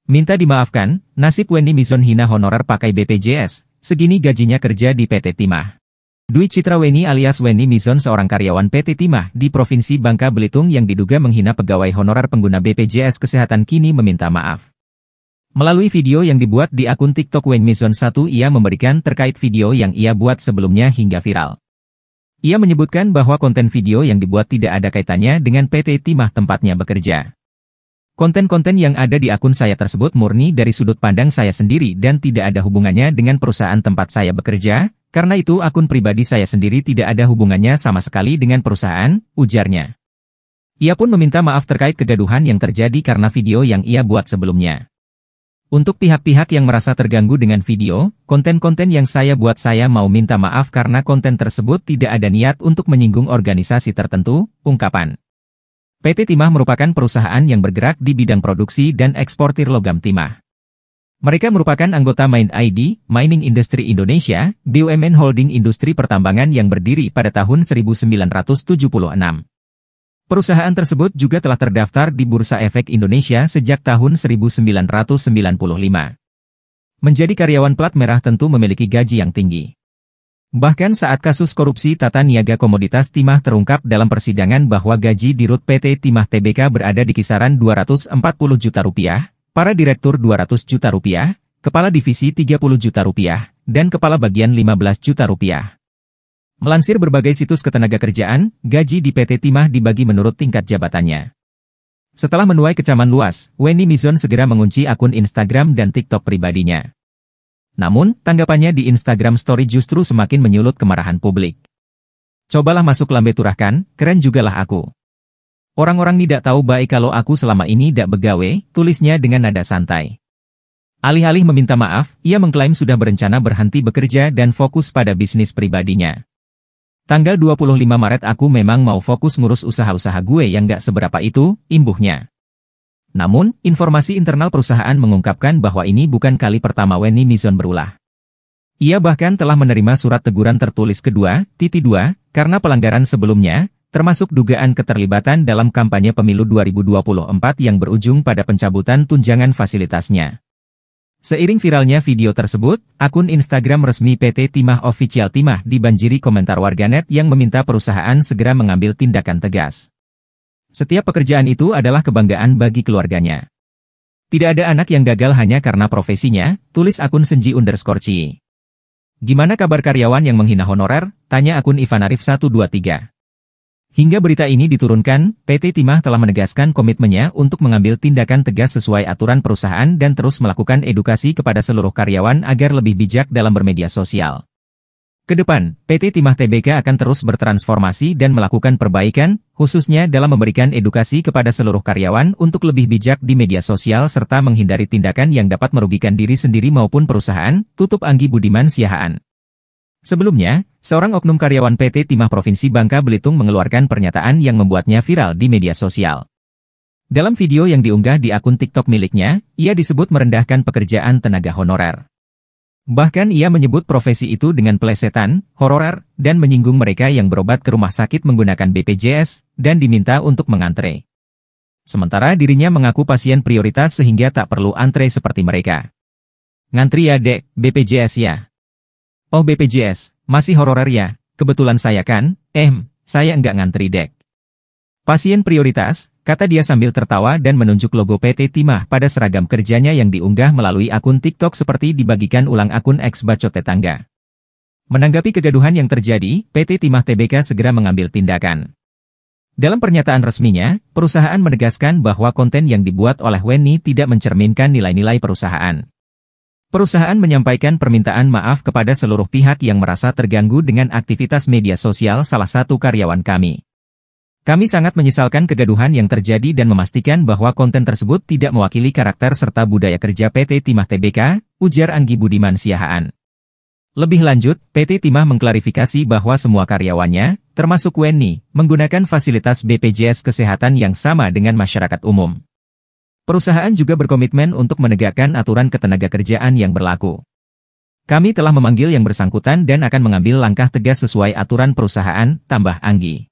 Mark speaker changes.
Speaker 1: Minta dimaafkan, nasib Wendy Mizon hina honorer pakai BPJS, segini gajinya kerja di PT Timah. Dwi Citra Weni alias Wendy Mizon seorang karyawan PT Timah di Provinsi Bangka Belitung yang diduga menghina pegawai honorer pengguna BPJS Kesehatan kini meminta maaf. Melalui video yang dibuat di akun TikTok Wendy Mizon 1 ia memberikan terkait video yang ia buat sebelumnya hingga viral. Ia menyebutkan bahwa konten video yang dibuat tidak ada kaitannya dengan PT Timah tempatnya bekerja. Konten-konten yang ada di akun saya tersebut murni dari sudut pandang saya sendiri dan tidak ada hubungannya dengan perusahaan tempat saya bekerja, karena itu akun pribadi saya sendiri tidak ada hubungannya sama sekali dengan perusahaan, ujarnya. Ia pun meminta maaf terkait kegaduhan yang terjadi karena video yang ia buat sebelumnya. Untuk pihak-pihak yang merasa terganggu dengan video, konten-konten yang saya buat saya mau minta maaf karena konten tersebut tidak ada niat untuk menyinggung organisasi tertentu, ungkapan. PT Timah merupakan perusahaan yang bergerak di bidang produksi dan eksportir logam timah. Mereka merupakan anggota Mind ID, Mining Industry Indonesia, BUMN Holding Industri Pertambangan yang berdiri pada tahun 1976. Perusahaan tersebut juga telah terdaftar di Bursa Efek Indonesia sejak tahun 1995. Menjadi karyawan plat merah tentu memiliki gaji yang tinggi. Bahkan saat kasus korupsi tata niaga komoditas timah terungkap dalam persidangan bahwa gaji di RUT PT Timah Tbk berada di kisaran 240 juta rupiah, para direktur 200 juta rupiah, kepala divisi 30 juta rupiah, dan kepala bagian 15 juta rupiah. Melansir berbagai situs ketenagakerjaan, gaji di PT Timah dibagi menurut tingkat jabatannya. Setelah menuai kecaman luas, Wendy Mizon segera mengunci akun Instagram dan TikTok pribadinya. Namun, tanggapannya di Instagram Story justru semakin menyulut kemarahan publik. Cobalah masuk lambe turahkan, keren jugalah aku. Orang-orang tidak tahu baik kalau aku selama ini dak begawe, tulisnya dengan nada santai. Alih-alih meminta maaf, ia mengklaim sudah berencana berhenti bekerja dan fokus pada bisnis pribadinya. Tanggal 25 Maret aku memang mau fokus ngurus usaha-usaha gue yang gak seberapa itu, imbuhnya. Namun, informasi internal perusahaan mengungkapkan bahwa ini bukan kali pertama Wendy Mizon berulah. Ia bahkan telah menerima surat teguran tertulis kedua, karena pelanggaran sebelumnya, termasuk dugaan keterlibatan dalam kampanye pemilu 2024 yang berujung pada pencabutan tunjangan fasilitasnya. Seiring viralnya video tersebut, akun Instagram resmi PT Timah Official Timah dibanjiri komentar warganet yang meminta perusahaan segera mengambil tindakan tegas. Setiap pekerjaan itu adalah kebanggaan bagi keluarganya. Tidak ada anak yang gagal hanya karena profesinya, tulis akun Senji_Ci. Gimana kabar karyawan yang menghina honorer? Tanya akun Ivanarif 123. Hingga berita ini diturunkan, PT Timah telah menegaskan komitmennya untuk mengambil tindakan tegas sesuai aturan perusahaan dan terus melakukan edukasi kepada seluruh karyawan agar lebih bijak dalam bermedia sosial. Kedepan, PT Timah Tbk akan terus bertransformasi dan melakukan perbaikan, khususnya dalam memberikan edukasi kepada seluruh karyawan untuk lebih bijak di media sosial serta menghindari tindakan yang dapat merugikan diri sendiri maupun perusahaan, tutup Anggi Budiman Siahaan. Sebelumnya, seorang oknum karyawan PT Timah Provinsi Bangka Belitung mengeluarkan pernyataan yang membuatnya viral di media sosial. Dalam video yang diunggah di akun TikTok miliknya, ia disebut merendahkan pekerjaan tenaga honorer. Bahkan ia menyebut profesi itu dengan pelesetan, honorer, dan menyinggung mereka yang berobat ke rumah sakit menggunakan BPJS, dan diminta untuk mengantre. Sementara dirinya mengaku pasien prioritas sehingga tak perlu antre seperti mereka. Ngantri ya dek, BPJS ya. Oh BPJS, masih honorer ya, kebetulan saya kan, saya enggak ngantri dek. Pasien prioritas, kata dia sambil tertawa dan menunjuk logo PT Timah pada seragam kerjanya yang diunggah melalui akun TikTok seperti dibagikan ulang akun X bacot tetangga. Menanggapi kegaduhan yang terjadi, PT Timah Tbk segera mengambil tindakan. Dalam pernyataan resminya, perusahaan menegaskan bahwa konten yang dibuat oleh Wendy tidak mencerminkan nilai-nilai perusahaan. Perusahaan menyampaikan permintaan maaf kepada seluruh pihak yang merasa terganggu dengan aktivitas media sosial salah satu karyawan kami. Kami sangat menyesalkan kegaduhan yang terjadi dan memastikan bahwa konten tersebut tidak mewakili karakter serta budaya kerja PT Timah Tbk, ujar Anggi Budiman Siahaan. Lebih lanjut, PT Timah mengklarifikasi bahwa semua karyawannya, termasuk Wendy, menggunakan fasilitas BPJS Kesehatan yang sama dengan masyarakat umum. Perusahaan juga berkomitmen untuk menegakkan aturan ketenagakerjaan yang berlaku. Kami telah memanggil yang bersangkutan dan akan mengambil langkah tegas sesuai aturan perusahaan, tambah Anggi.